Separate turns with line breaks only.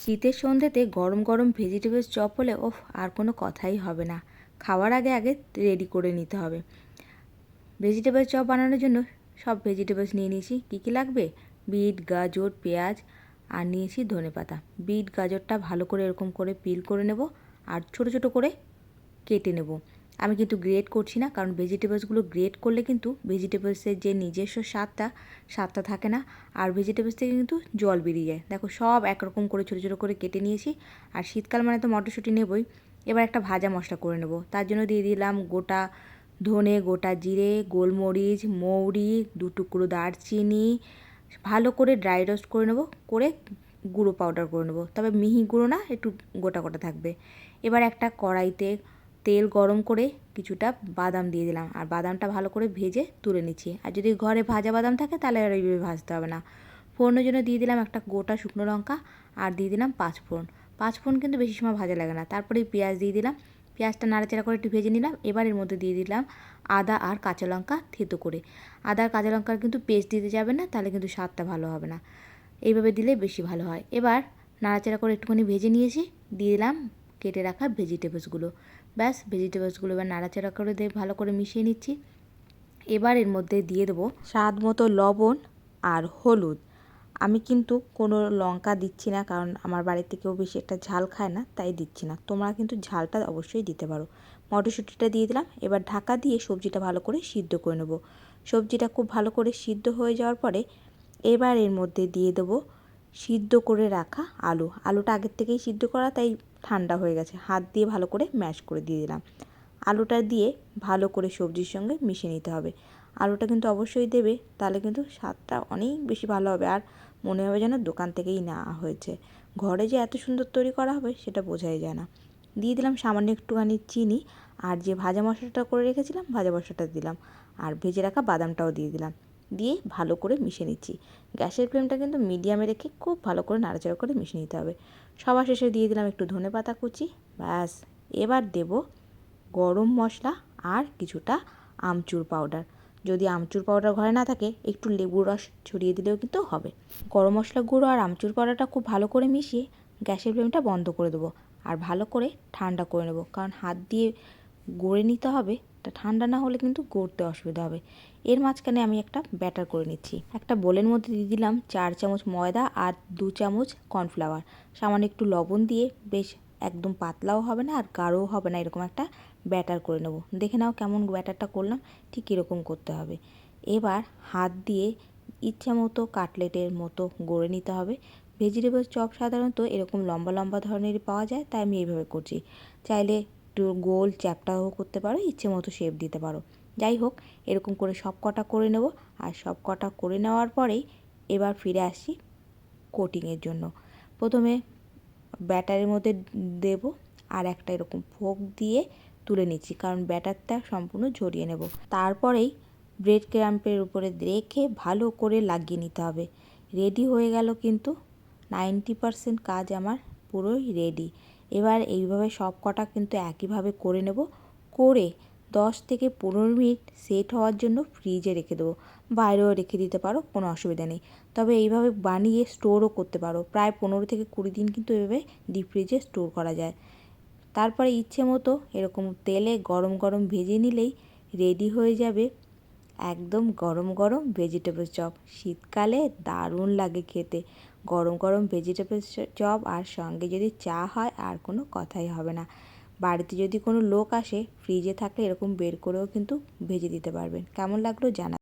শীতের সন্ধ্যেতে গরম গরম ভেজিটেবলস চপ হলে আর কোনো কথাই হবে না। খাওয়ার আগে আগে রেডি করে নিতে হবে। ভেজিটেবল চপ বানানোর জন্য সব ভেজিটেবলস নিয়ে নিয়েছি। কী কী লাগবে? বিট, গাজর, পেঁয়াজ আর নিয়েছি ধনেপাতা। বিট গাজরটা ভালো করে এরকম করে পিল করে নেব আর ছোট ছোট করে কেটে নেব। আমি কিন্তু গ্রেট করছি না, কারণ ভেজিটেবলসগুলো গ্রেট করলে কিন্তু ভেজিটেবলসের যে নিজস্ব স্বাদটা থাকে না, আর ভেজিটেবলস থেকে কিন্তু জল বেরিয়ে যায়। দেখো সব একরকম করে ছোটো ছোটো করে কেটে নিয়েছি। আর শীতকাল মানে তো মটরশুঁটি নেবই। এবার একটা ভাজা মশলা করে নেব। তার জন্য দিয়ে দিলাম গোটা ধনে, গোটা জিরে, গোলমরিচ, মৌরি, 2 টুকরো দারচিনি, ভালো করে ড্রাই রোস্ট করে নেব, করে গুঁড়ো পাউডার করে নেব। তবে মিহি গুঁড়ো না, একটু গোটা গোটা থাকবে। এবার একটা কড়াইতে তেল গরম করে কিছুটা বাদাম দিয়ে দিলাম, আর বাদামটা ভালো করে ভেজে তুলে নিচ্ছি। আর যদি ঘরে ভাজা বাদাম থাকে তাহলে আর এইভাবে ভাজতে হবে না। ফোড়নের জন্য দিয়ে দিলাম একটা গোটা শুকনো লঙ্কা, আর দিয়ে দিলাম 5 ফোড়ন। 5 ফোড়ন কিন্তু বেশি সময় ভাজা লাগে না। তারপরে পেঁয়াজ দিয়ে দিলাম, পেঁয়াজটা নাড়াচাড়া করে একটু ভেজে নিলাম। এবার এর মধ্যে দিয়ে দিলাম আদা আর কাঁচা লঙ্কা থেতো করে। আদা আর কাঁচা লঙ্কার কিন্তু পেস্ট দিতে যাবে না, তাহলে কিন্তু স্বাদটা ভালো হবে না। এইভাবে দিলে বেশি ভালো হয়। এবার নাড়াচাড়া করে একটুখানি ভেজে নিয়েছি, দিয়ে দিলাম কেটে রাখা ভেজিটেবলসগুলো। ব্যাস, ভেজিটেবলসগুলো এবার নাড়াচাড়া করে দিয়ে ভালো করে মিশিয়ে নিচ্ছি। এবার এর মধ্যে দিয়ে দেবো স্বাদ মতো লবণ আর হলুদ। আমি কিন্তু কোনো লঙ্কা দিচ্ছি না, কারণ আমার বাড়িতে কেউ বেশি একটা ঝাল খায় না, তাই দিচ্ছি না। তোমরা কিন্তু ঝালটা অবশ্যই দিতে পারো। মটরশুঁটিটা দিয়ে দিলাম। এবার ঢাকা দিয়ে সবজিটা ভালো করে সিদ্ধ করে নেব। সবজিটা খুব ভালো করে সিদ্ধ হয়ে যাওয়ার পরে এবার এর মধ্যে দিয়ে দেবো সিদ্ধ করে রাখা আলু। আলুটা আগের থেকেই সিদ্ধ করা, তাই ঠান্ডা হয়ে গেছে। হাত দিয়ে ভালো করে ম্যাশ করে দিয়ে দিলাম। আলুটা দিয়ে ভালো করে সবজির সঙ্গে মিশিয়ে নিতে হবে। আলুটা কিন্তু অবশ্যই দেবে, তাহলে কিন্তু স্বাদটা অনেক বেশি ভালো হবে। আর মনে হবে যেন দোকান থেকেই নেওয়া হয়েছে। ঘরে যে এত সুন্দর তৈরি করা হবে সেটা বোঝাই যায় না। দিয়ে দিলাম সামান্য একটুখানি চিনি, আর যে ভাজা মশলাটা করে রেখেছিলাম ভাজা মশলাটা দিলাম, আর ভেজে রাখা বাদামটাও দিয়ে দিলাম। দিয়ে ভালো করে মিশিয়ে নিচ্ছি। গ্যাসের ফ্লেমটা কিন্তু মিডিয়ামে রেখে খুব ভালো করে নাড়াচাড়া করে মিশিয়ে নিতে হবে। সবার শেষে দিয়ে দিলাম একটু ধনেপাতা কুচি। ব্যাস, এবার দেব গরম মশলা আর কিছুটা আমচুর পাউডার। যদি আমচুর পাউডার ঘরে না থাকে, একটু লেবুর রস ছড়িয়ে দিলেও কিন্তু হবে। গরম মশলা গুঁড়ো আর আমচুর পাউডারটা খুব ভালো করে মিশিয়ে গ্যাসের ফ্লেমটা বন্ধ করে দেবো, আর ভালো করে ঠান্ডা করে নেব, কারণ হাত দিয়ে গড়ে নিতে হবে। তা ঠান্ডা না হলে কিন্তু গড়তে অসুবিধা হবে। এর মাঝখানে আমি একটা ব্যাটার করে নিচ্ছি। একটা বোলের মধ্যে দিয়ে দিলাম 4 চামচ ময়দা আর 2 চামচ কর্নফ্লাওয়ার। সামান্য একটু লবণ দিয়ে বেশ একদম পাতলাও হবে না আর গাঢ়ও হবে না, এরকম একটা ব্যাটার করে নেব। দেখে নাও কেমন ব্যাটারটা করলাম, ঠিক এরকম করতে হবে। এবার হাত দিয়ে ইচ্ছা মতো কাটলেটের মতো গড়ে নিতে হবে। ভেজিটেবল চপ সাধারণত এরকম লম্বা লম্বা ধরনেরই পাওয়া যায়, তাই আমি এইভাবে করছি। চাইলে একটু গোল চ্যাপ্টাও করতে পারো, ইচ্ছে মতো শেপ দিতে পারো। যাই হোক, এরকম করে সব কটা করে নেব। আর সব কটা করে নেওয়ার পরেই এবার ফিরে আসি কোটিংয়ের জন্য। প্রথমে ব্যাটারের মধ্যে দেব, আর একটা এরকম ফোক দিয়ে তুলে নিচ্ছি, কারণ ব্যাটারটা সম্পূর্ণ ঝরিয়ে নেব। তারপরেই ব্রেড ক্রাম্পের উপরে রেখে ভালো করে লাগিয়ে নিতে হবে। রেডি হয়ে গেল কিন্তু 90% কাজ আমার পুরোই রেডি। এবার এইভাবে সব কটা কিন্তু একইভাবে করে নেব। করে 10 থেকে 15 মিনিট সেট হওয়ার জন্য ফ্রিজে রেখে দেবো। বাইরেও রেখে দিতে পারো, কোনো অসুবিধা নেই। তবে এইভাবে বানিয়ে স্টোরও করতে পারো। প্রায় 15 থেকে 20 দিন কিন্তু এভাবে ডিপ ফ্রিজে স্টোর করা যায়। তারপরে ইচ্ছে মতো এরকম তেলে গরম গরম ভেজে নিলেই রেডি হয়ে যাবে একদম গরম গরম ভেজিটেবল চপ। শীতকালে দারুণ লাগে খেতে গরম গরম ভেজিটেবল চপ, আর সঙ্গে যদি চা হয় আর কোনো কথাই হবে না। বাড়িতে যদি কোনো লোক আসে, ফ্রিজে থাকলে এরকম বের করেও কিন্তু ভেজে দিতে পারবেন। কেমন লাগলো জানা।